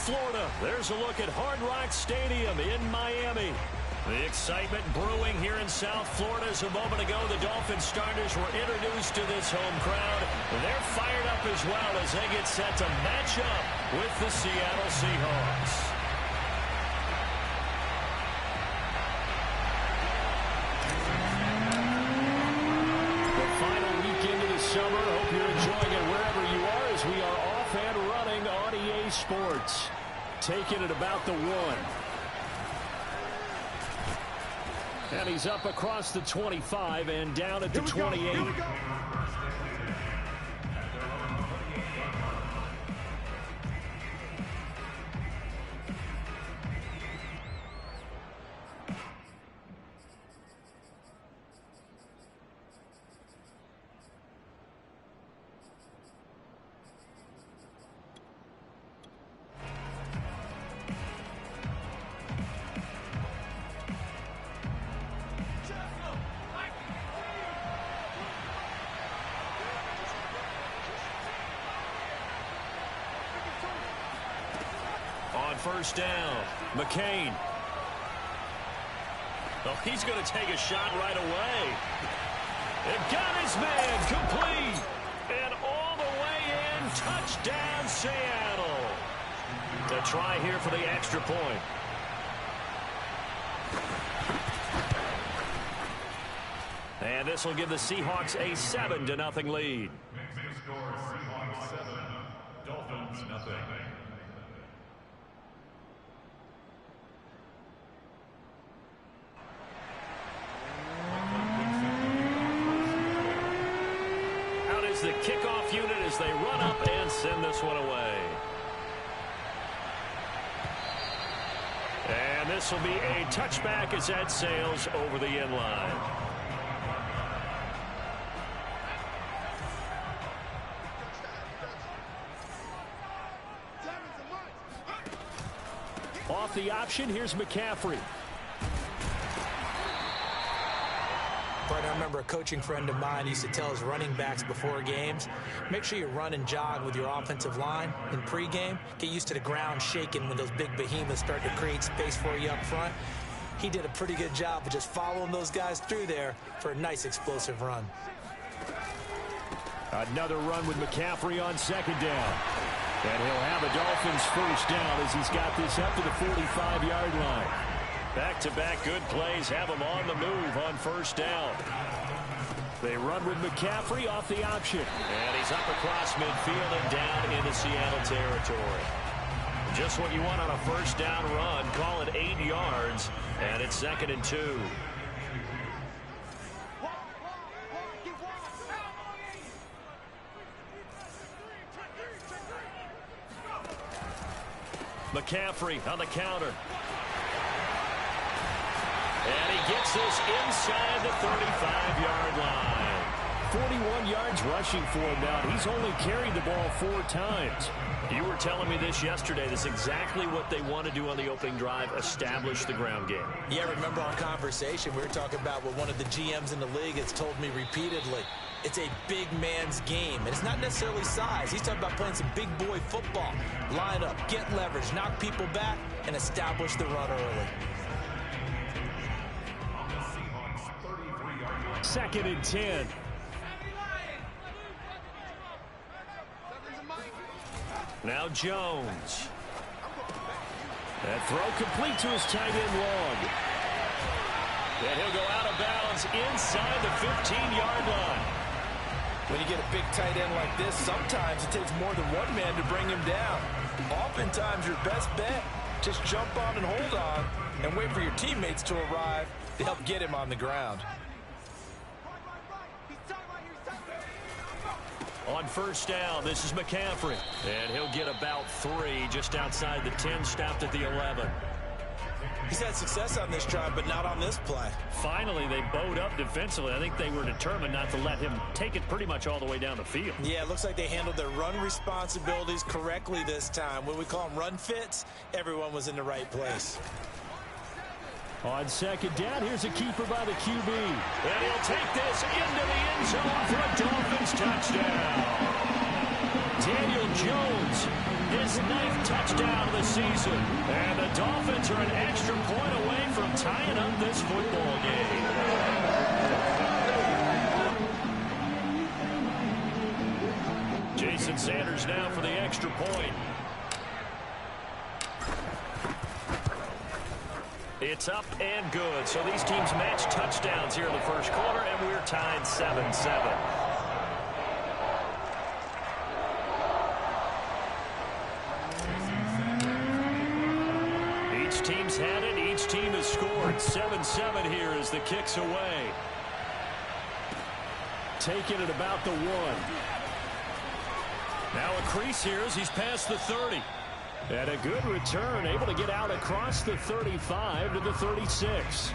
Florida. There's a look at Hard Rock Stadium in Miami. The excitement brewing here in South Florida. As a moment ago, the Dolphins starters were introduced to this home crowd. They're fired up as well as they get set to match up with the Seattle Seahawks. The final weekend of the summer. Hope you're enjoying it wherever you are as we are off and running on EA Sports. Taking it about the 1. And he's up across the 25 and down at the 28. On first down, McCain. Oh, he's going to take a shot right away. They've got his man complete. And all the way in, touchdown Seattle. To try here for the extra point. And this will give the Seahawks a 7-0 lead. Seahawks 7, Dolphins nothing. The kickoff unit as they run up and send this one away. And this will be a touchback as that sails over the end line. Off the option, here's McCaffrey. I remember a coaching friend of mine used to tell his running backs before games, make sure you run and jog with your offensive line in pregame. Get used to the ground shaking when those big behemoths start to create space for you up front. He did a pretty good job of just following those guys through there for a nice explosive run. Another run with McCaffrey on second down. And he'll have a Dolphins first down as he's got this up to the 45-yard line. Back-to-back good plays have him on the move on first down. They run with McCaffrey off the option. And he's up across midfield and down into Seattle territory. Just what you want on a first down run. Call it 8 yards, and it's 2nd and 2. McCaffrey on the counter. And he gets this inside the 35-yard line. 41 yards rushing for him now. He's only carried the ball 4 times. You were telling me this yesterday. This is exactly what they want to do on the opening drive, establish the ground game. Yeah, remember our conversation? We were talking about what one of the GMs in the league has told me repeatedly. It's a big man's game, and it's not necessarily size. He's talking about playing some big boy football. Line up, get leverage, knock people back, and establish the run early. 2nd and 10. Now Jones. That throw complete to his tight end Long. And he'll go out of bounds inside the 15-yard line. When you get a big tight end like this, sometimes it takes more than one man to bring him down. Oftentimes your best bet, just jump on and hold on and wait for your teammates to arrive to help get him on the ground. On first down, this is McCaffrey. And he'll get about 3 just outside the 10, stopped at the 11. He's had success on this drive, but not on this play. Finally, they bowed up defensively. I think they were determined not to let him take it pretty much all the way down the field. Yeah, it looks like they handled their run responsibilities correctly this time. When we call them run fits, everyone was in the right place. On second down, here's a keeper by the QB. And he'll take this into the end zone for a Dolphins touchdown. Daniel Jones his 9th touchdown of the season. And the Dolphins are an extra point away from tying up this football game. Jason Sanders now for the extra point. It's up and good. So these teams match touchdowns here in the first quarter, and we're tied 7-7. Each team's had it. Each team has scored. 7-7 here as the kick's away. Taking it about the 1. Now a crease here as he's past the 30. And a good return, able to get out across the 35 to the 36.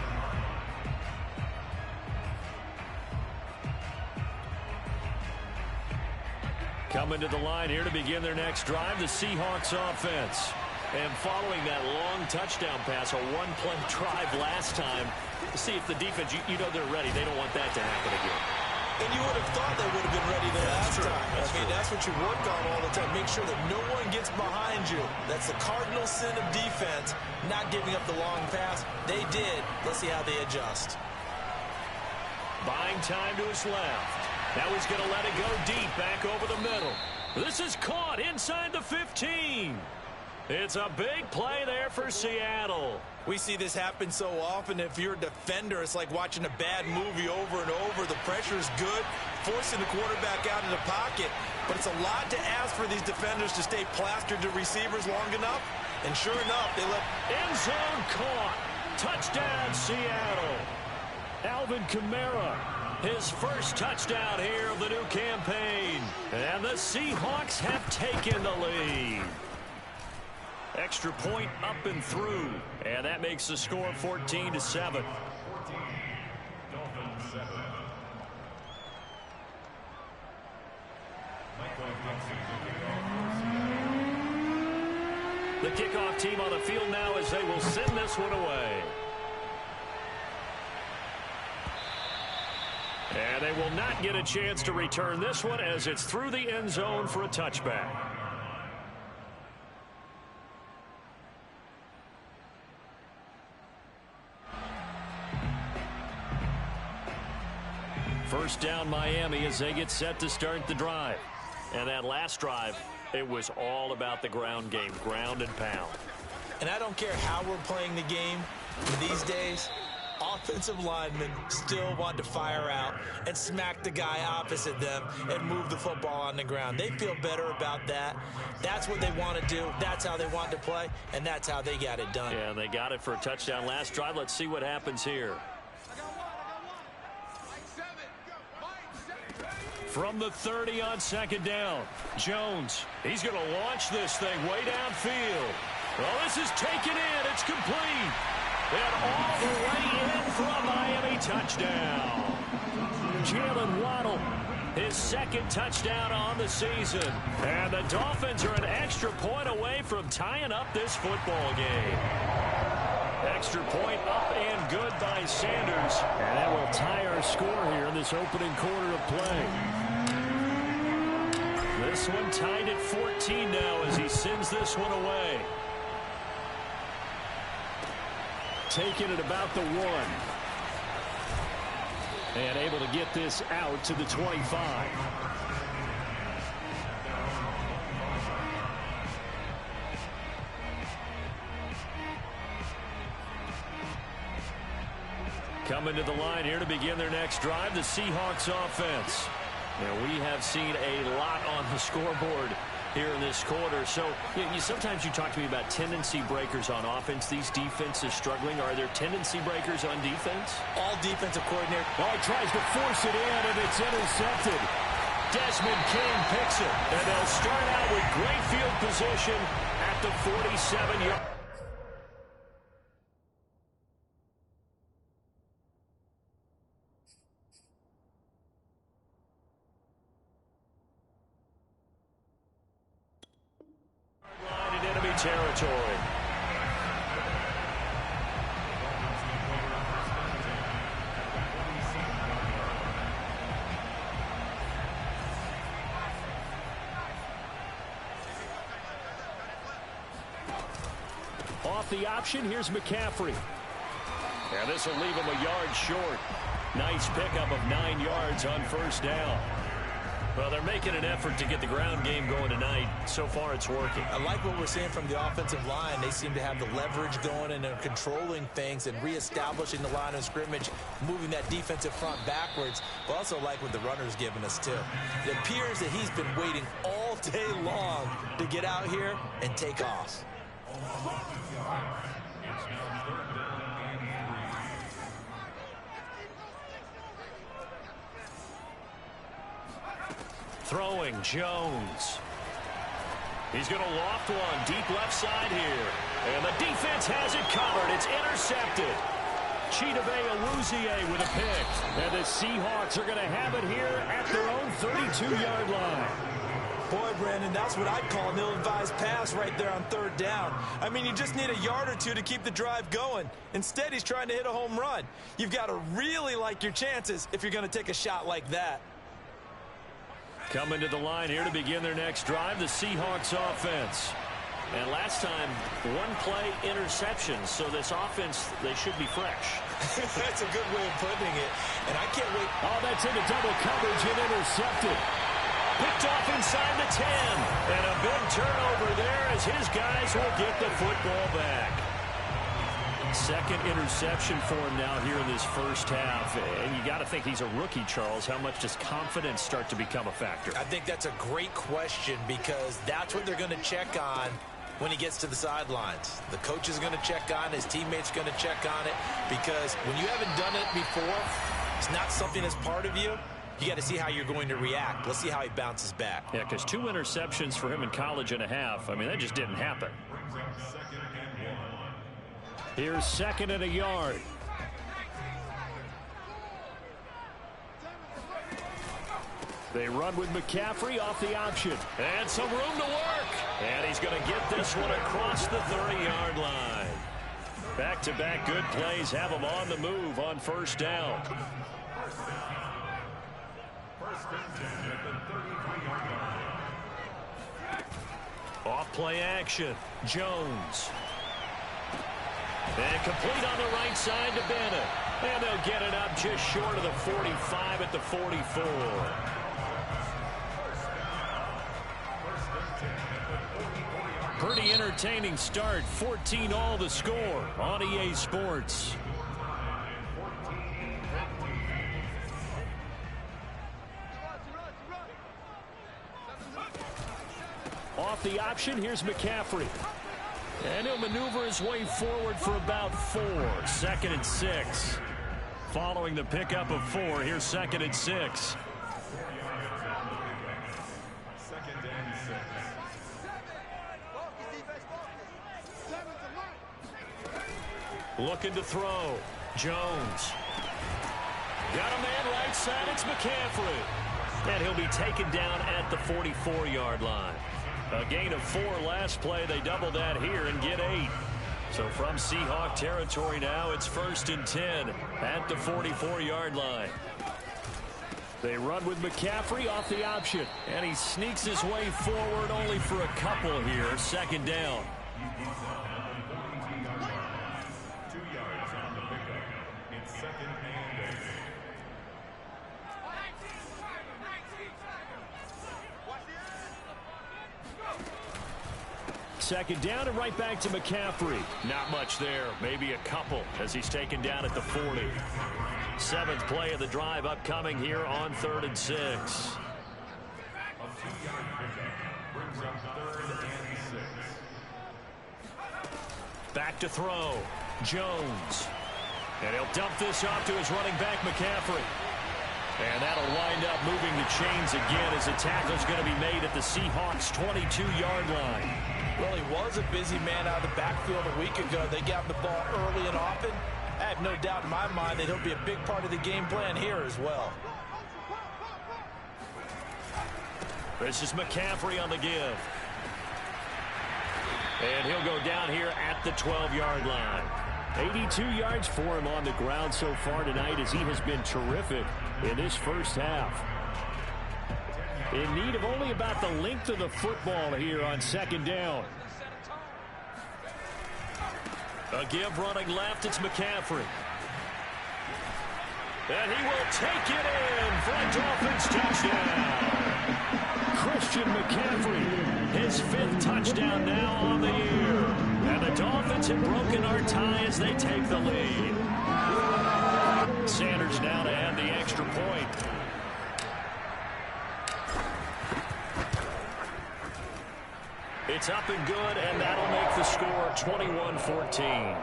Coming to the line here to begin their next drive, the Seahawks offense. And following that long touchdown pass, a one-play drive last time, to see if the defense, you know they're ready. They don't want that to happen again. And you would have thought they would have been ready the last time. That's what you work on all the time. Make sure that no one gets behind you. That's the cardinal sin of defense, not giving up the long pass. They did. Let's see how they adjust. Buying time to his left. Now he's going to let it go deep back over the middle. This is caught inside the 15. It's a big play there for Seattle. We see this happen so often. If you're a defender, it's like watching a bad movie over and over. The pressure is good, forcing the quarterback out of the pocket. But it's a lot to ask for these defenders to stay plastered to receivers long enough. And sure enough, they let end zone caught. Touchdown, Seattle. Alvin Kamara, his first touchdown here of the new campaign. And the Seahawks have taken the lead. Extra point up and through. And that makes the score 14-7. 14, Dolphins 7. The kickoff team on the field now as they will send this one away. And they will not get a chance to return this one as it's through the end zone for a touchback. First down Miami as they get set to start the drive. And that last drive, it was all about the ground game, ground and pound. And I don't care how we're playing the game these days, offensive linemen still want to fire out and smack the guy opposite them and move the football on the ground. They feel better about that. That's what they want to do. That's how they want to play, and that's how they got it done. Yeah, they got it for a touchdown last drive. Let's see what happens here. From the 30 on second down, Jones, he's going to launch this thing way downfield. Well, this is taken in. It's complete. And all the way in for a Miami touchdown. Jalen Waddle, his second touchdown on the season. And the Dolphins are an extra point away from tying up this football game. Extra point up and good by Sanders. And that will tie our score here in this opening quarter of play. This one tied at 14 now as he sends this one away. Taking it about the 1. And able to get this out to the 25. Coming to the line here to begin their next drive, the Seahawks offense. Now, we have seen a lot on the scoreboard here in this quarter. So, sometimes you talk to me about tendency breakers on offense. These defenses struggling. Are there tendency breakers on defense? All defensive coordinator. Oh, he tries to force it in, and it's intercepted. Desmond King picks it. And they'll start out with great field position at the 47-yard. Territory. Off the option, here's McCaffrey. And this will leave him a yard short. Nice pickup of 9 yards on first down. Well, they're making an effort to get the ground game going tonight. So far, it's working. I like what we're seeing from the offensive line. They seem to have the leverage going, and they're controlling things and reestablishing the line of scrimmage, moving that defensive front backwards. But also like what the runner's giving us, too. It appears that he's been waiting all day long to get out here and take off. Throwing, Jones. He's going to loft one deep left side here. And the defense has it covered. It's intercepted. Chidobe Awuzie with a pick. And the Seahawks are going to have it here at their own 32-yard line. Boy, Brandon, that's what I'd call an ill-advised pass right there on third down. I mean, you just need a yard or two to keep the drive going. Instead, he's trying to hit a home run. You've got to really like your chances if you're going to take a shot like that. Coming to the line here to begin their next drive, the Seahawks offense. And last time, one play interceptions, so this offense, they should be fresh. That's a good way of putting it, and I can't wait. Oh, that's into double coverage and intercepted. Picked off inside the 10. And a big turnover there as his guys will get the football back. Second interception for him now here in this first half. And you got to think he's a rookie, Charles. How much does confidence start to become a factor? I think that's a great question because that's what they're going to check on when he gets to the sidelines. The coach is going to check on it. His teammates going to check on it because when you haven't done it before, it's not something that's part of you. You got to see how you're going to react. Let's see how he bounces back. Yeah, because 2 interceptions for him in college and a half. I mean, that just didn't happen. Here's 2nd and a yard. They run with McCaffrey off the option. And some room to work. And he's going to get this one across the 30-yard line. Back-to-back good plays have him on the move on first down. Off play action. Jones. And complete on the right side to Bennett. And they'll get it up just short of the 45 at the 44. Pretty entertaining start. 14 all the score on EA Sports. Off the option, here's McCaffrey. And he'll maneuver his way forward for about 4. 2nd and 6. Following the pickup of 4, here's 2nd and 6. Looking to throw. Jones. Got a man right side. It's McCaffrey. And he'll be taken down at the 44-yard line. A gain of 4 last play. They double that here and get 8. So from Seahawk territory now, it's 1st and 10 at the 44-yard line. They run with McCaffrey off the option. And he sneaks his way forward only for a couple here. 2nd down. 2 yards on the pickup. It's 2nd and 8. Second down and right back to McCaffrey. Not much there. Maybe a couple as he's taken down at the 40. 7th play of the drive upcoming here on 3rd and 6. A 2-yard pickup brings up 3rd and 6. Back to throw. Jones. And he'll dump this off to his running back, McCaffrey. And that'll wind up moving the chains again as the tackle's going to be made at the Seahawks' 22-yard line. Well, he was a busy man out of the backfield a week ago. They got him the ball early and often. I have no doubt in my mind that he'll be a big part of the game plan here as well. This is McCaffrey on the give. And he'll go down here at the 12-yard line. 82 yards for him on the ground so far tonight as he has been terrific in this first half. In need of only about the length of the football here on 2nd down. A give running left, it's McCaffrey. And he will take it in for a Dolphins touchdown. Christian McCaffrey, his 5th touchdown now on the year. And the Dolphins have broken our tie as they take the lead. Sanders now to add the extra point. It's up and good, and that'll make the score 21-14.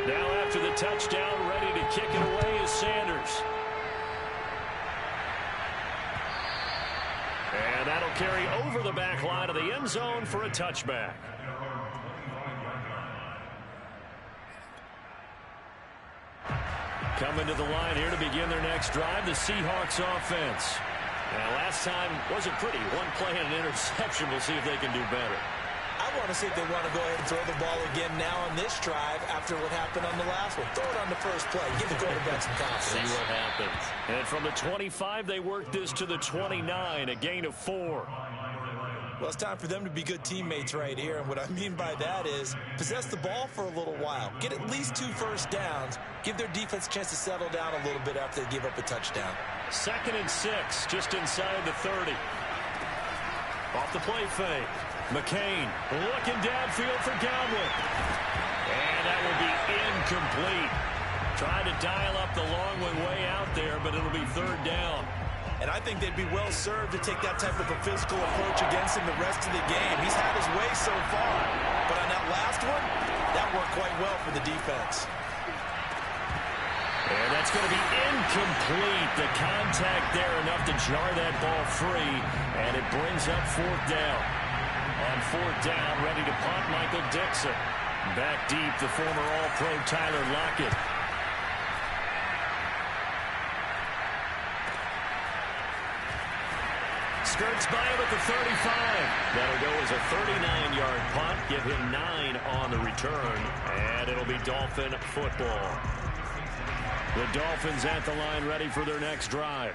Now after the touchdown, ready to kick it away is Sanders. And that'll carry over the back line of the end zone for a touchback. Coming to the line here to begin their next drive, the Seahawks offense. Now, last time wasn't pretty. One play and an interception. We'll see if they can do better. I want to see if they want to go ahead and throw the ball again now on this drive after what happened on the last one. Throw it on the first play. Give the quarterback some confidence. See what happens. And from the 25, they work this to the 29, a gain of 4. Well, it's time for them to be good teammates right here. And what I mean by that is possess the ball for a little while. Get at least 2 first downs. Give their defense a chance to settle down a little bit after they give up a touchdown. 2nd and 6, just inside the 30. Off the play fake. McCain looking downfield for Godwin. And that will be incomplete. Trying to dial up the long one way out there, but it'll be 3rd down. And I think they'd be well served to take that type of a physical approach against him the rest of the game. He's had his way so far. But on that last one, that worked quite well for the defense. And that's going to be incomplete. The contact there enough to jar that ball free. And it brings up 4th down. On 4th down, ready to punt, Michael Dixon. Back deep, the former All-Pro Tyler Lockett. Skirts by him at the 35. That'll go as a 39-yard punt. Give him 9 on the return. And it'll be Dolphin football. The Dolphins at the line ready for their next drive.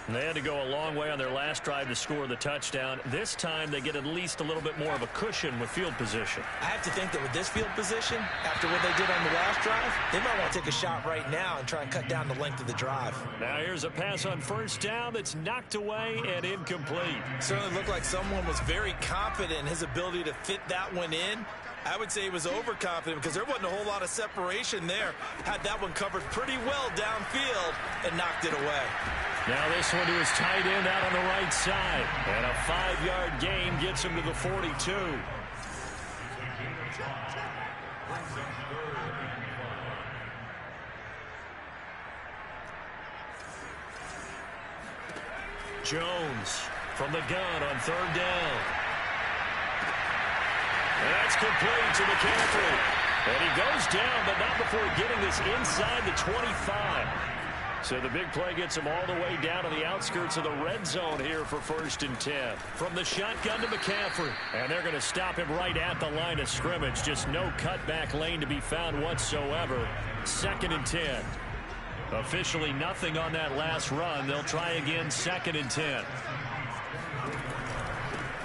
They had to go a long way on their last drive to score the touchdown. This time they get at least a little bit more of a cushion with field position. I have to think that with this field position, after what they did on the last drive, they might want to take a shot right now and try and cut down the length of the drive. Now here's a pass on 1st down that's knocked away and incomplete. Certainly looked like someone was very confident in his ability to fit that one in. I would say he was overconfident because there wasn't a whole lot of separation there. Had that one covered pretty well downfield and knocked it away. Now this one to his tight end out on the right side. And a 5-yard gain gets him to the 42. Jones from the gun on 3rd down. That's complete to McCaffrey. And he goes down, but not before getting this inside the 25. So the big play gets him all the way down to the outskirts of the red zone here for 1st and 10. From the shotgun to McCaffrey. And they're going to stop him right at the line of scrimmage. Just no cutback lane to be found whatsoever. 2nd and 10. Officially nothing on that last run. They'll try again 2nd and 10.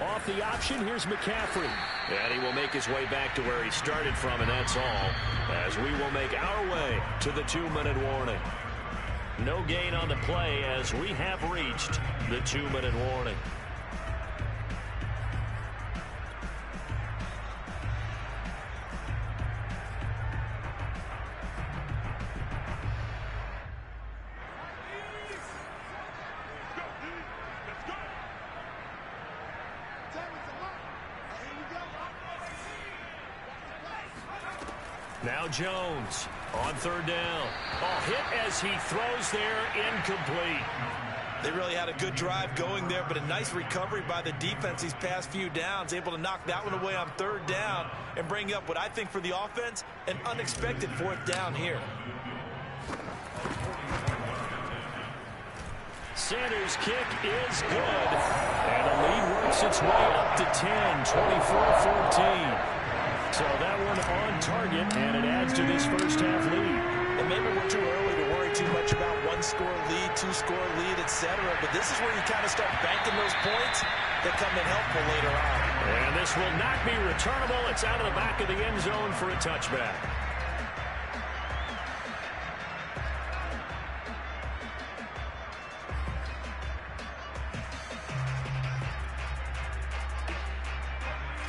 Off the option, here's McCaffrey. And he will make his way back to where he started from, and that's all. As we will make our way to the 2-minute warning. No gain on the play as we have reached the 2-minute warning. Now Jones on 3rd down. Hit as he throws there, incomplete. They really had a good drive going there, but a nice recovery by the defense these past few downs, able to knock that one away on 3rd down and bring up what I think for the offense, an unexpected 4th down here. Sanders' kick is good. And the lead works its way up to 10, 24-14. So that one on target, and it adds to this first half lead. And And maybe we're too early to worry too much about one-score lead, two-score lead, etc. But this is where you kind of start banking those points that come in helpful later on. And this will not be returnable. It's out of the back of the end zone for a touchback.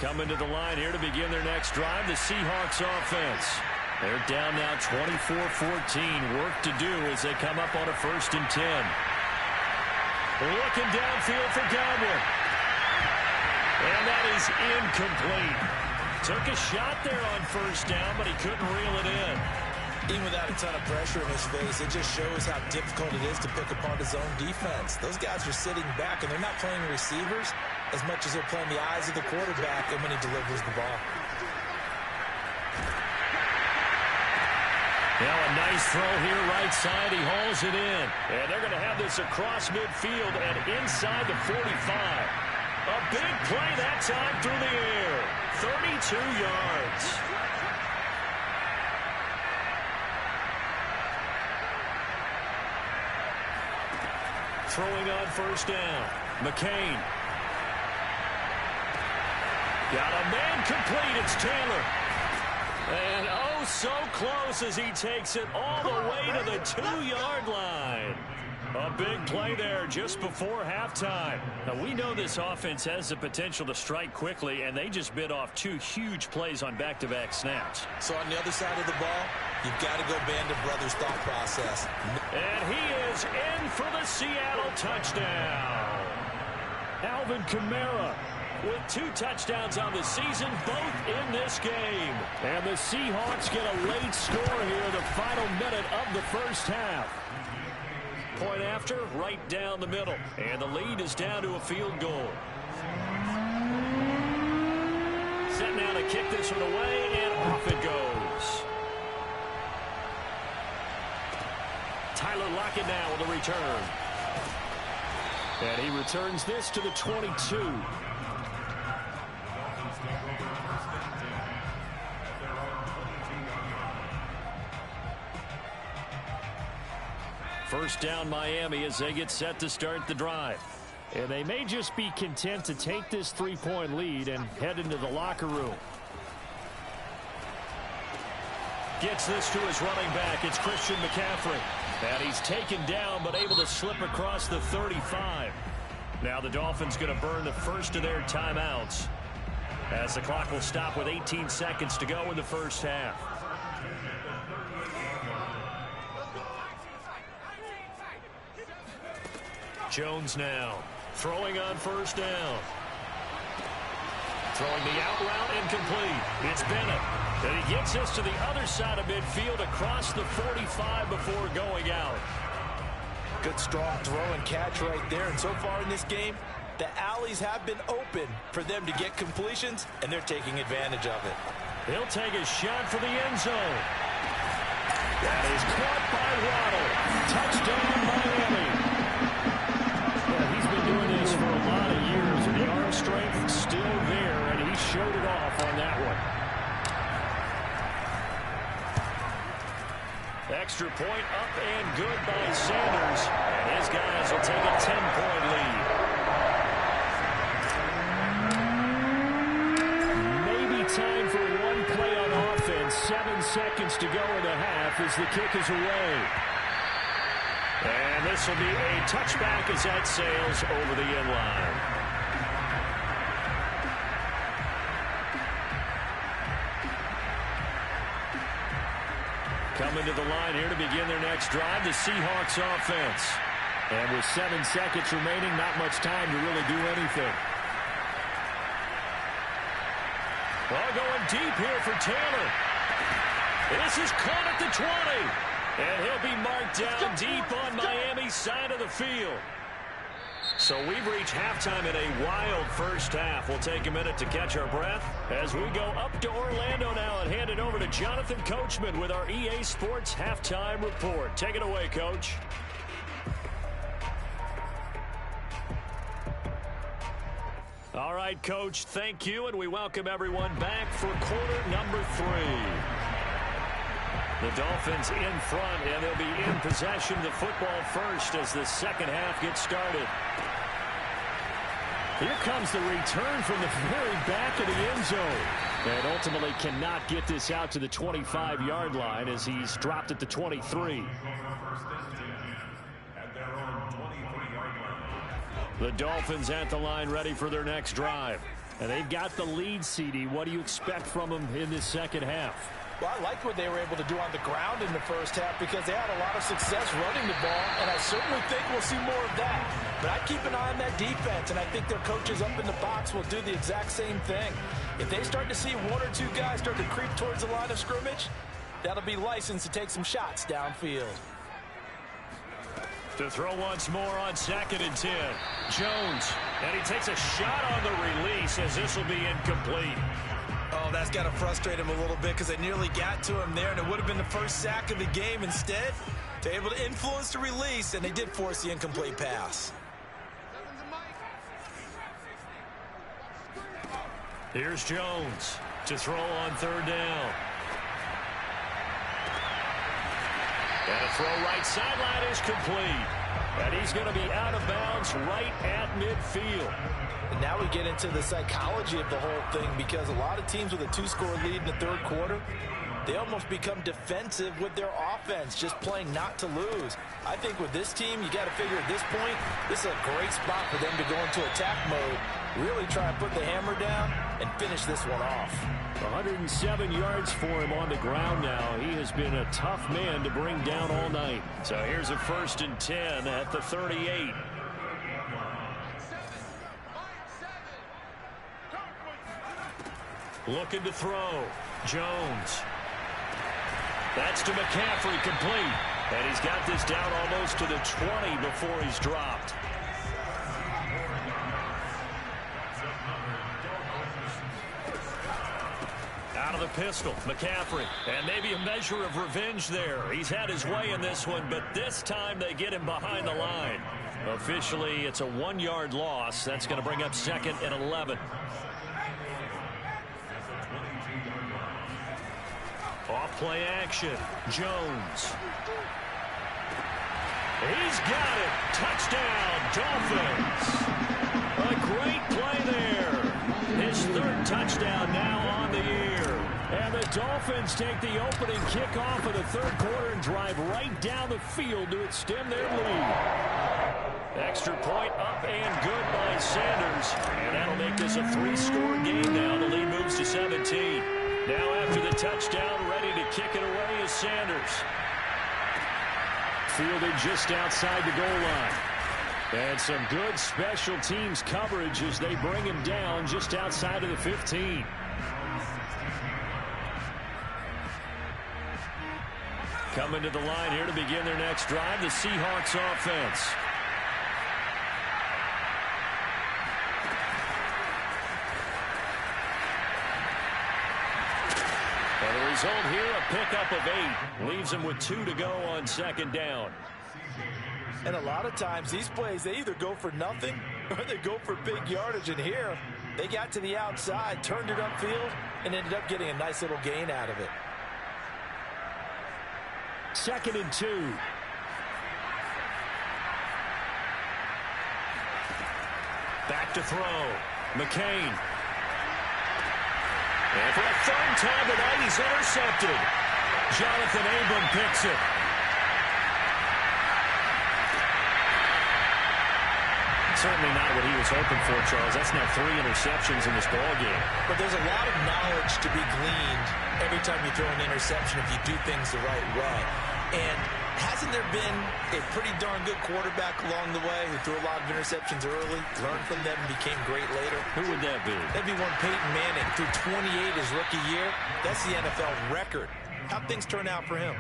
Coming to the line here to begin their next drive, the Seahawks offense. They're down now 24-14. Work to do as they come up on a 1st and 10. Looking downfield for Godwin. And that is incomplete. Took a shot there on 1st down, but he couldn't reel it in. Even without a ton of pressure in his face, it just shows how difficult it is to pick apart his own defense. Those guys are sitting back, and they're not playing receivers as much as they're playing the eyes of the quarterback and when he delivers the ball. Now a nice throw here right side. He hauls it in. And they're going to have this across midfield and inside the 45. A big play that time through the air. 32 yards. Throwing on 1st down. McCain. Got a man complete. It's Taylor. And oh, so close as he takes it all the way to the 2-yard line. A big play there just before halftime. Now, we know this offense has the potential to strike quickly, and they just bit off 2 huge plays on back-to-back snaps. So on the other side of the ball, you've got to go Band of Brothers thought process. And he is in for the Seattle touchdown. Alvin Kamara with 2 touchdowns on the season, both in this game. And the Seahawks get a late score here in the final minute of the 1st half. Point after, right down the middle. And the lead is down to a field goal. Set now to kick this one away, and off it goes. Tyler Lockett now with a return. And he returns this to the 22. First down Miami as they get set to start the drive. And they may just be content to take this 3-point lead and head into the locker room. Gets this to his running back. It's Christian McCaffrey. And he's taken down but able to slip across the 35. Now the Dolphins going to burn the first of their timeouts as the clock will stop with 18 seconds to go in the 1st half. Jones now throwing on 1st down. Throwing the out route incomplete. It's Bennett. And he gets this to the other side of midfield across the 45 before going out. Good strong throw and catch right there. And so far in this game, the alleys have been open for them to get completions, and they're taking advantage of it. He'll take a shot for the end zone. That is caught by Waddle. Touchdown Miami. He's been doing this for a lot of years, and the arm strength still there, and he showed it off on that one. Extra point up and good by Sanders, and his guys will take a 10-point lead. Maybe time for one play on offense. 7 seconds to go in the half as the kick is away. And this will be a touchback as that sails over the end line. Coming to the line here to begin their next drive, the Seahawks offense. And with 7 seconds remaining, not much time to really do anything. Well, going deep here for Taylor. This is caught at the 20. And he'll be marked down deep on Miami's side of the field. So we've reached halftime in a wild 1st half. We'll take a minute to catch our breath as we go up to Orlando now and hand it over to Jonathan Coachman with our EA Sports Halftime Report. Take it away, Coach. All right, Coach, thank you, and we welcome everyone back for quarter number 3. The Dolphins in front, and they'll be in possession of the football first as the second half gets started. Here comes the return from the very back of the end zone. And ultimately cannot get this out to the 25-yard line as he's dropped at the 23. The Dolphins at the line ready for their next drive. And they've got the lead, CD. What do you expect from them in this second half? Well, I like what they were able to do on the ground in the first half because they had a lot of success running the ball, and I certainly think we'll see more of that. But I keep an eye on that defense, and I think their coaches up in the box will do the exact same thing. If they start to see one or two guys start to creep towards the line of scrimmage, that'll be licensed to take some shots downfield. To throw once more on 2nd and 10. Jones, and he takes a shot on the release as this will be incomplete. Oh, that's got to frustrate him a little bit because they nearly got to him there, and it would have been the first sack of the game. Instead, they're able to influence the release, and they did force the incomplete pass. Here's Jones to throw on 3rd down. And a throw right sideline is complete. And he's going to be out of bounds right at midfield. And now we get into the psychology of the whole thing because a lot of teams with a 2-score lead in the third quarter, they almost become defensive with their offense, just playing not to lose. I think with this team, you got to figure at this point, this is a great spot for them to go into attack mode, really try and put the hammer down and finish this one off. 107 yards for him on the ground now. He has been a tough man to bring down all night. So here's a 1st and 10 at the 38. Looking to throw. Jones. That's to McCaffrey, complete. And he's got this down almost to the 20 before he's dropped. Out of the pistol, McCaffrey. And maybe a measure of revenge there. He's had his way in this one, but this time they get him behind the line. Officially, it's a 1-yard loss. That's going to bring up 2nd and 11. Off play action. Jones. He's got it. Touchdown, Dolphins. A great play there. His 3rd touchdown now on the year. And the Dolphins take the opening kickoff of the third quarter and drive right down the field to extend their lead. Extra point up and good by Sanders. And that'll make this a 3-score game now. The lead moves to 17. Now after the touchdown, ready to kick it away is Sanders. Fielded just outside the goal line. And some good special teams coverage as they bring him down just outside of the 15. Coming to the line here to begin their next drive, the Seahawks offense. And the result here, a pickup of 8. Leaves them with 2 to go on 2nd down. And a lot of times these plays, they either go for nothing or they go for big yardage. And here, they got to the outside, turned it upfield, and ended up getting a nice little gain out of it. 2nd and 2. Back to throw. McCain. And for a 3rd time tonight, he's intercepted. Jonathan Abram picks it. Certainly not what he was hoping for, Charles. That's now 3 interceptions in this ballgame. But there's a lot of knowledge to be gleaned every time you throw an interception if you do things the right way. And hasn't there been a pretty darn good quarterback along the way who threw a lot of interceptions early, learned from them, and became great later? Who would that be? That'd be one Peyton Manning. Threw 28 his rookie year. That's the NFL record. How'd things turn out for him?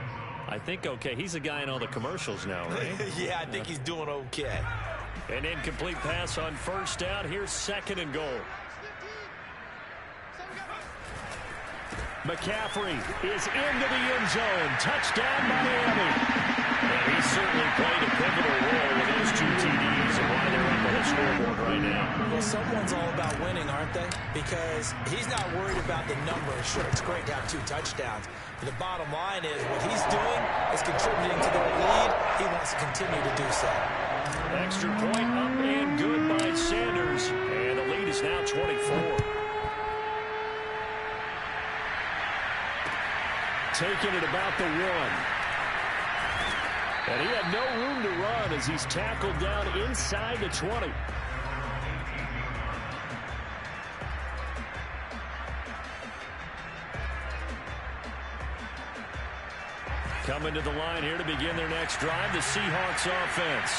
I think okay. He's a guy in all the commercials now, right? Yeah, I think he's doing okay. An incomplete pass on 1st down. Here's 2nd and goal. McCaffrey is into the end zone. Touchdown, Miami. And he certainly played a pivotal role with those 2 TDs and why they're up on the scoreboard right now. Well, someone's all about winning, aren't they? Because he's not worried about the numbers. Sure, it's great to have 2 touchdowns. But the bottom line is what he's doing is contributing to their lead. He wants to continue to do so. Extra point up and good by Sanders. And the lead is now 24. Taking it about the 1. And he had no room to run as he's tackled down inside the 20. Coming to the line here to begin their next drive, the Seahawks offense.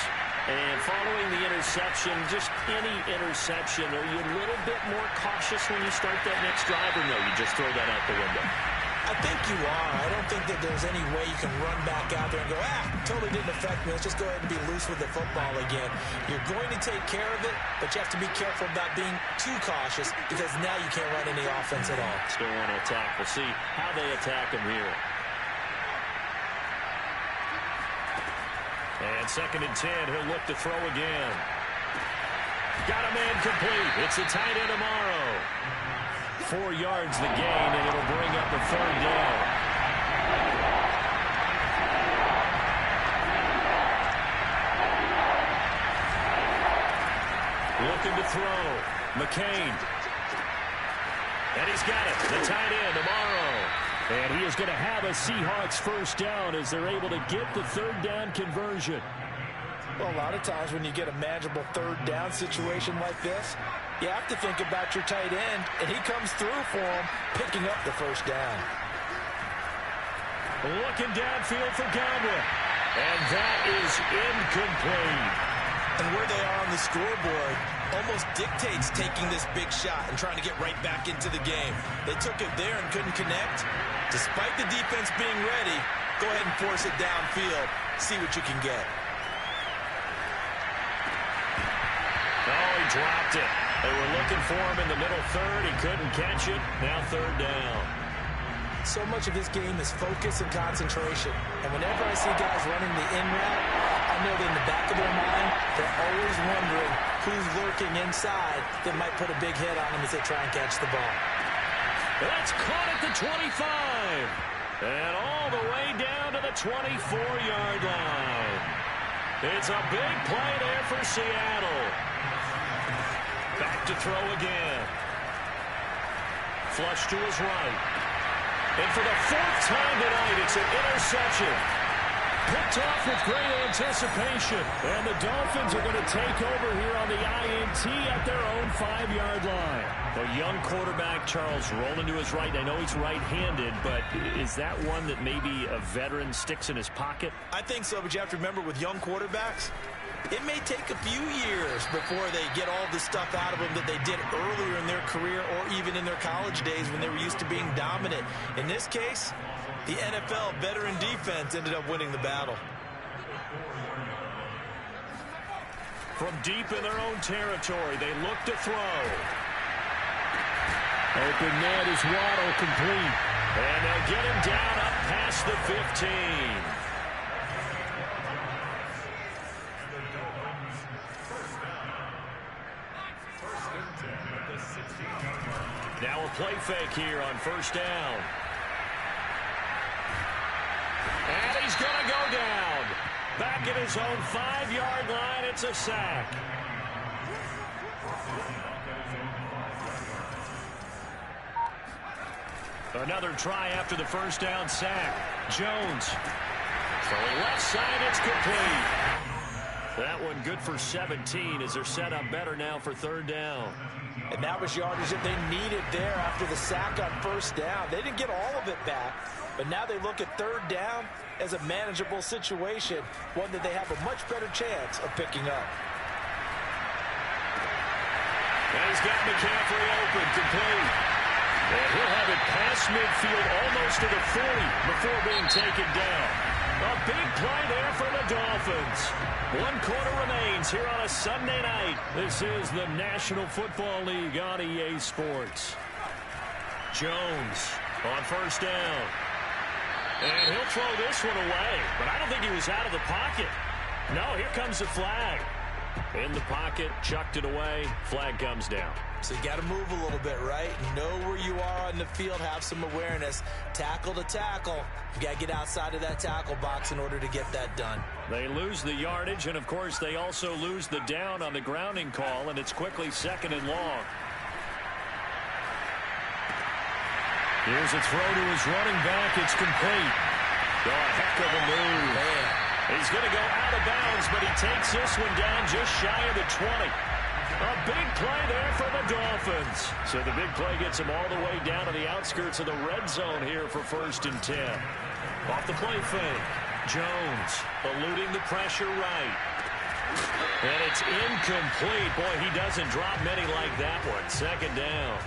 And following the interception, just any interception, are you a little bit more cautious when you start that next drive, or no, you just throw that out the window? I think you are. I don't think that there's any way you can run back out there and go, totally didn't affect me. Let's just go ahead and be loose with the football again. You're going to take care of it, but you have to be careful about being too cautious because now you can't run any offense at all. Still want to attack. We'll see how they attack him here. And 2nd and 10, he'll look to throw again. Got a man complete. It's a tight end tomorrow. 4 yards the gain, and it'll bring up a 3rd down. Looking to throw. McCain. And he's got it. The tight end tomorrow. And he is going to have a Seahawks 1st down as they're able to get the 3rd down conversion. Well, a lot of times when you get a manageable 3rd down situation like this, you have to think about your tight end, and he comes through for him, picking up the 1st down. Looking downfield for Godwin. And that is incomplete. And where they are on the scoreboard almost dictates taking this big shot and trying to get right back into the game. They took it there and couldn't connect. Despite the defense being ready, go ahead and force it downfield. See what you can get. Oh, he dropped it. They were looking for him in the middle 3rd. He couldn't catch it. Now 3rd down. So much of this game is focus and concentration. And whenever I see guys running the in route, I know that in the back of their mind, they're always wondering who's lurking inside that might put a big hit on them as they try and catch the ball. That's caught at the 25. And all the way down to the 24-yard line. It's a big play there for Seattle. Back to throw again. Flush to his right. And for the 4th time tonight, it's an interception. Picked off with great anticipation. And the Dolphins are going to take over here on the INT at their own 5-yard line. A young quarterback, Charles, rolling to his right. I know he's right-handed, but is that one that maybe a veteran sticks in his pocket? I think so, but you have to remember with young quarterbacks, it may take a few years before they get all the stuff out of them that they did earlier in their career or even in their college days when they were used to being dominant. In this case, the NFL veteran defense ended up winning the battle. From deep in their own territory, they look to throw. Open man is Waddle, complete. And they'll get him down up past the 15. Now a play fake here on 1st down. And he's going to go down. Back at his own 5-yard line, it's a sack. Another try after the 1st down sack. Jones. Throwing left side, it's complete. That one good for 17 as they're set up better now for 3rd down. And that was yardage that they needed there after the sack on 1st down. They didn't get all of it back, but now they look at 3rd down as a manageable situation, one that they have a much better chance of picking up. And he's got McCaffrey open, complete. And he'll have it past midfield almost to the 40 before being taken down. A big play there for the Dolphins. 1 quarter remains here on a Sunday night. This is the National Football League on EA Sports. Jones on 1st down. And he'll throw this one away, but I don't think he was out of the pocket. No, here comes the flag. In the pocket, chucked it away, flag comes down. So you got to move a little bit, right? Know where you are on the field, have some awareness. Tackle to tackle. You got to get outside of that tackle box in order to get that done. They lose the yardage, and of course they also lose the down on the grounding call, and it's quickly 2nd and long. Here's a throw to his running back. It's complete. Oh, a heck of a move. Man. He's going to go out of bounds, but he takes this one down just shy of the 20. A big play there for the Dolphins. So the big play gets him all the way down to the outskirts of the red zone here for 1st and 10. Off the play fake. Jones eluding the pressure right. And it's incomplete. Boy, he doesn't drop many like that one. 2nd down.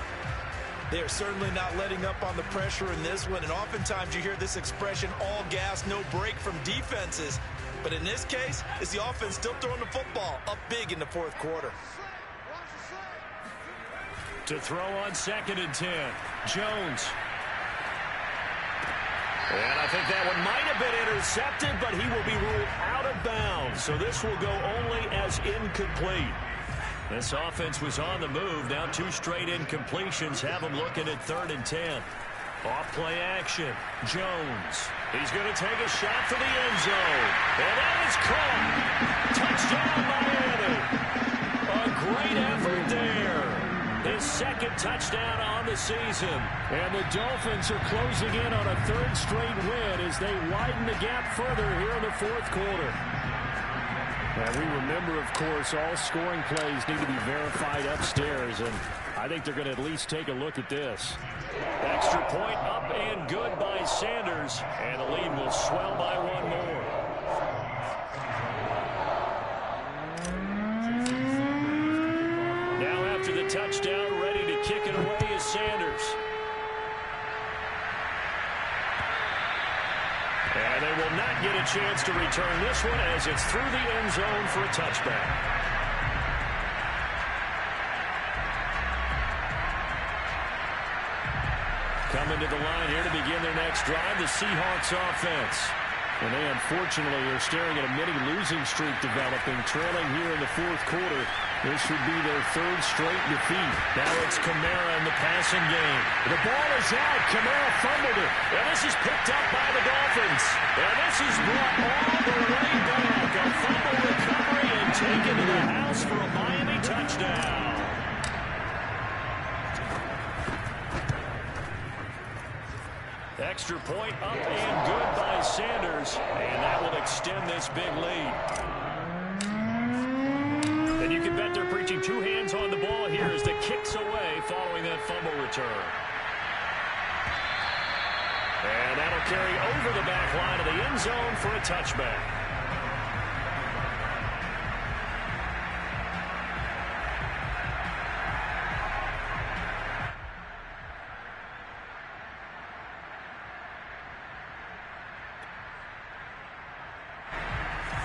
They're certainly not letting up on the pressure in this one, and oftentimes you hear this expression, all gas, no break from defenses. But in this case, it's the offense still throwing the football up big in the 4th quarter. To throw on 2nd and 10, Jones. And I think that one might have been intercepted, but he will be ruled out of bounds. So this will go only as incomplete. This offense was on the move. Now 2 straight incompletions have them looking at 3rd and 10. Off play action. Jones. He's going to take a shot for the end zone. And that is caught. Touchdown, Miami. A great effort there. His 2nd touchdown on the season. And the Dolphins are closing in on a 3rd straight win as they widen the gap further here in the 4th quarter. And we remember, of course, all scoring plays need to be verified upstairs, and I think they're going to at least take a look at this. Extra point up and good by Sanders, and the lead will swell by 1 more. Now after the touchdown, ready to kick it away is Sanders. And they will not get a chance to return this one as it's through the end zone for a touchback. Coming to the line here to begin their next drive, the Seahawks offense. And they unfortunately are staring at a mini-losing streak developing, trailing here in the 4th quarter. This would be their 3rd straight defeat. Now it's Kamara in the passing game. The ball is out. Kamara fumbled it. And this is picked up by the Dolphins. And this is brought all the way back. A fumble recovery and taken to the house for a Miami touchdown. Extra point up and good by Sanders. And that will extend this big lead. And you can bet they're preaching 2 hands on the ball here as the kick's away following that fumble return. And that'll carry over the back line of the end zone for a touchback.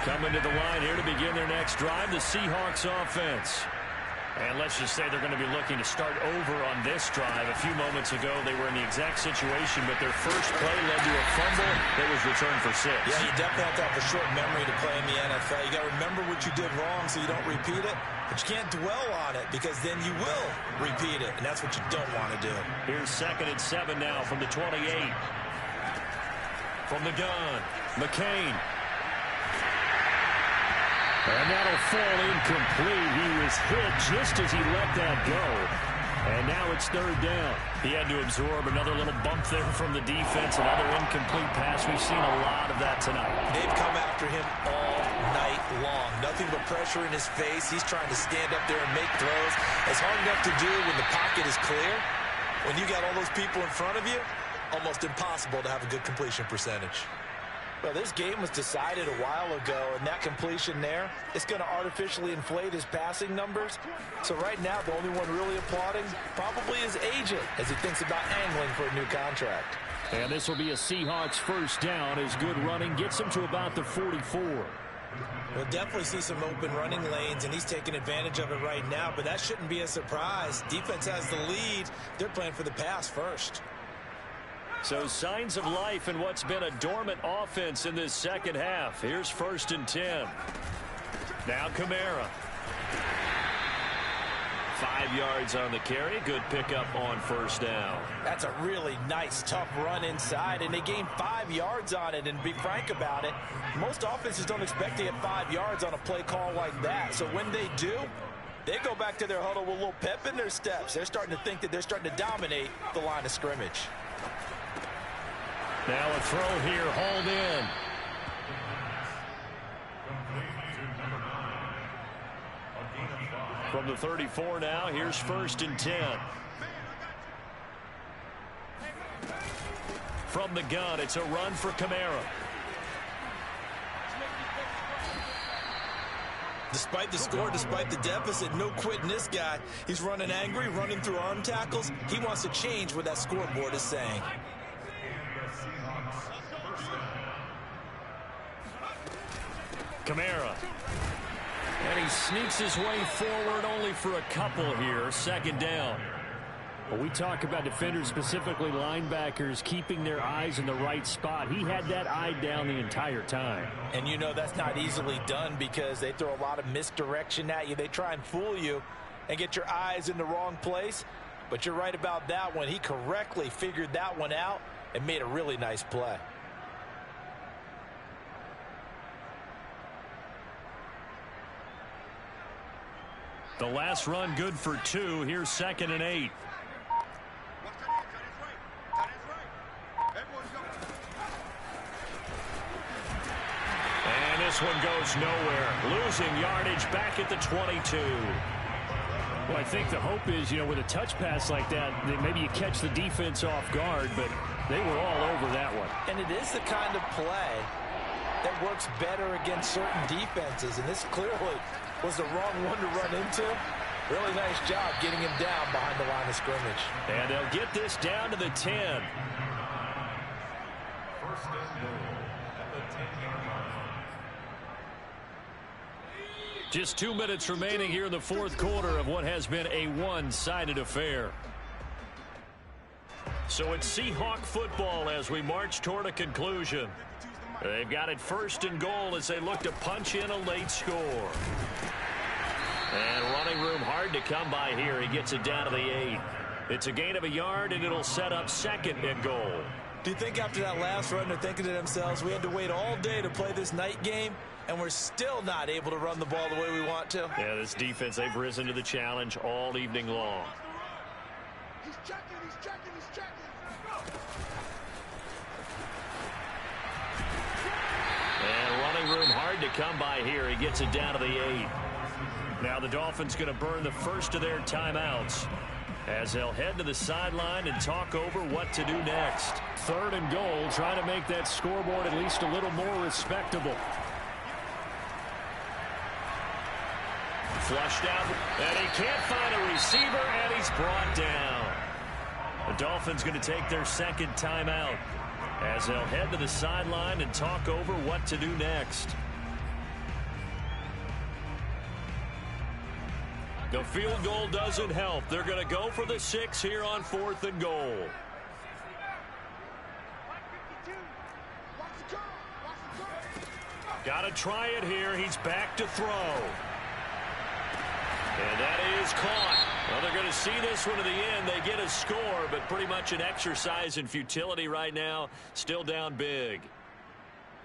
Coming to the line here to begin their next drive, the Seahawks offense. And let's just say they're going to be looking to start over on this drive. A few moments ago, they were in the exact situation, but their first play led to a fumble that was returned for 6. Yeah, you definitely have to have a short memory to play in the NFL. You got to remember what you did wrong so you don't repeat it, but you can't dwell on it because then you will repeat it, and that's what you don't want to do. Here's 2nd and 7 now from the 28. From the gun, McCain. And that'll fall incomplete. He was hit just as he let that go. And now it's 3rd down. He had to absorb another little bump there from the defense. Another incomplete pass. We've seen a lot of that tonight. They've come after him all night long. Nothing but pressure in his face. He's trying to stand up there and make throws. It's hard enough to do when the pocket is clear. When you got all those people in front of you, almost impossible to have a good completion percentage. Well, this game was decided a while ago, and that completion there, it's going to artificially inflate his passing numbers. So right now, the only one really applauding probably his agent as he thinks about angling for a new contract. And this will be a Seahawks 1st down as good running gets him to about the 44. We'll definitely see some open running lanes, and he's taking advantage of it right now, but that shouldn't be a surprise. Defense has the lead. They're playing for the pass first. So signs of life in what's been a dormant offense in this 2nd half. Here's 1st and 10. Now Kamara. 5 yards on the carry. Good pickup on first down. That's a really nice, tough run inside, and they gained 5 yards on it. And to be frank about it, most offenses don't expect to get 5 yards on a play call like that. So when they do, they go back to their huddle with a little pep in their steps. They're starting to think that they're starting to dominate the line of scrimmage. Now a throw here, hauled in. From the 34 now, here's 1st and 10. From the gun, it's a run for Kamara. Despite the score, despite the deficit, no quitting this guy. He's running angry, running through arm tackles. He wants to change what that scoreboard is saying. Kamara. And he sneaks his way forward only for a couple here. 2nd down. Well, we talk about defenders, specifically linebackers, keeping their eyes in the right spot. He had that eye down the entire time. And you know that's not easily done because they throw a lot of misdirection at you. They try and fool you and get your eyes in the wrong place. But you're right about that one. He correctly figured that one out and made a really nice play. The last run good for 2. Here's 2nd and 8. And this one goes nowhere. Losing yardage back at the 22. Well, I think the hope is, with a touch pass like that, maybe you catch the defense off guard, but they were all over that one. And it is the kind of play that works better against certain defenses, and this clearly was the wrong one to run into. Really nice job getting him down behind the line of scrimmage. And they'll get this down to the 10. 1st and goal at the 10-yard line. Just 2 minutes remaining here in the 4th quarter of what has been a one-sided affair. So it's Seahawk football as we march toward a conclusion. They've got it 1st and goal as they look to punch in a late score. And running room hard to come by here. He gets it down to the 8. It's a gain of a yard, and it'll set up 2nd and goal. Do you think after that last run they're thinking to themselves, we had to wait all day to play this night game, and we're still not able to run the ball the way we want to? Yeah, this defense, they've risen to the challenge all evening long. He's checking. And running room hard to come by here. He gets it down to the 8. Now the Dolphins going to burn the first of their timeouts as they'll head to the sideline and talk over what to do next. 3rd and goal, trying to make that scoreboard at least a little more respectable. Flushed out, and he can't find a receiver, and he's brought down. The Dolphins going to take their 2nd timeout as they'll head to the sideline and talk over what to do next. The field goal doesn't help. They're going to go for the 6 here on 4th and goal. Got to try it here. He's back to throw. And that is caught. Well, they're going to see this one to the end. They get a score, but pretty much an exercise in futility right now. Still down big.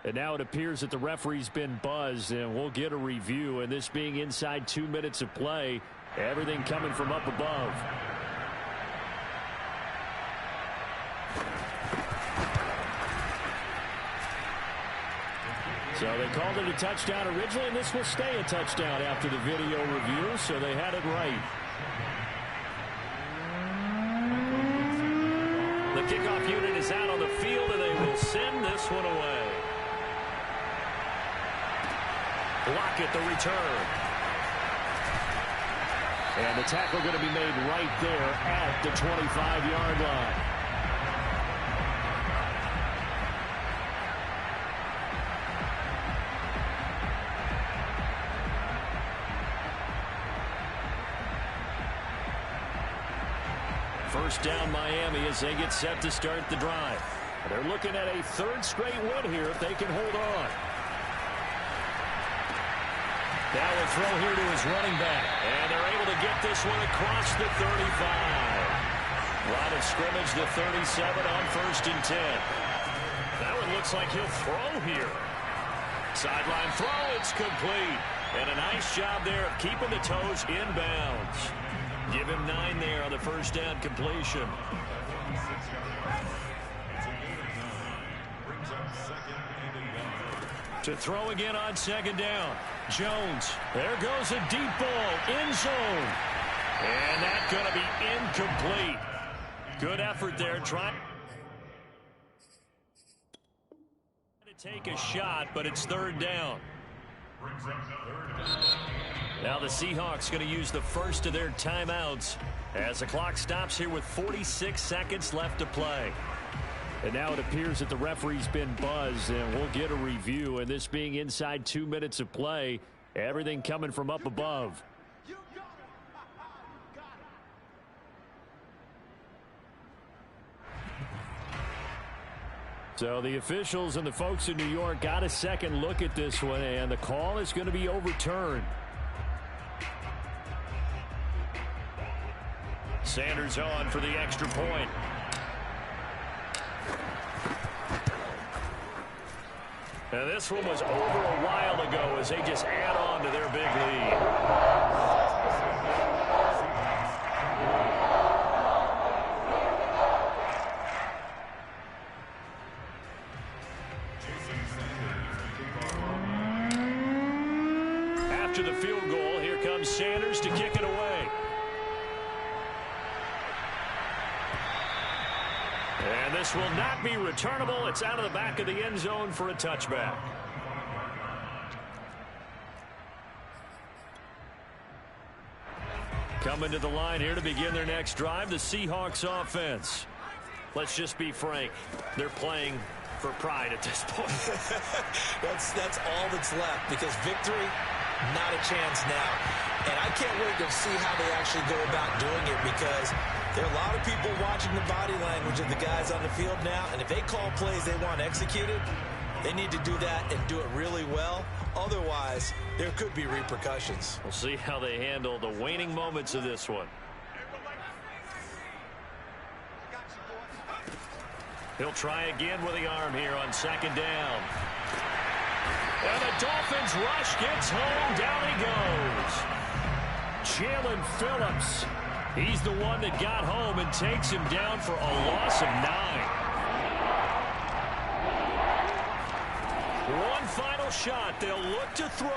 And now it appears that the referee's been buzzed, and we'll get a review. And this being inside 2 minutes of play, everything coming from up above. So they called it a touchdown originally, and this will stay a touchdown after the video review, so they had it right. The kickoff unit is out on the field, and they will send this one away. Lockett, the return. And the tackle going to be made right there at the 25-yard line. First down Miami as they get set to start the drive. They're looking at a 3rd straight win here if they can hold on. That will throw here to his running back. And they're able to get this one across the 35. Line of scrimmage, the 37 on 1st and 10. That one looks like he'll throw here. Sideline throw, it's complete. And a nice job there of keeping the toes inbounds. Give him 9 there on the first down completion. To throw again on 2nd down. Jones. There goes a deep ball. End zone. And that's going to be incomplete. Good effort there. Trying to take a shot, but it's 3rd down. Now the Seahawks going to use the first of their timeouts as the clock stops here with 46 seconds left to play. And now it appears that the referee's been buzzed, and we'll get a review. And this being inside 2 minutes of play, everything coming from up above. So the officials and the folks in New York got a second look at this one, and the call is going to be overturned. Sanders on for the extra point. And this one was over a while ago as they just add on to their big lead. After the field goal, here comes Sanders to kick it away. And this will not be returnable. It's out of the back of the end zone for a touchback. Coming to the line here to begin their next drive, the Seahawks offense. Let's just be frank. They're playing for pride at this point. That's all that's left, because victory, not a chance now. And I can't wait to see how they actually go about doing it, because there are a lot of people watching the body language of the guys on the field now, and if they call plays they want executed, they need to do that and do it really well. Otherwise, there could be repercussions. We'll see how they handle the waning moments of this one. He'll try again with the arm here on 2nd down. And the Dolphins rush gets home. Down he goes. Jalen Phillips. He's the one that got home and takes him down for a loss of 9. One final shot. They'll look to throw.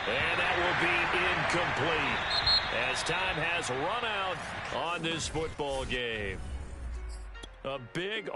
And that will be incomplete as time has run out on this football game. A big...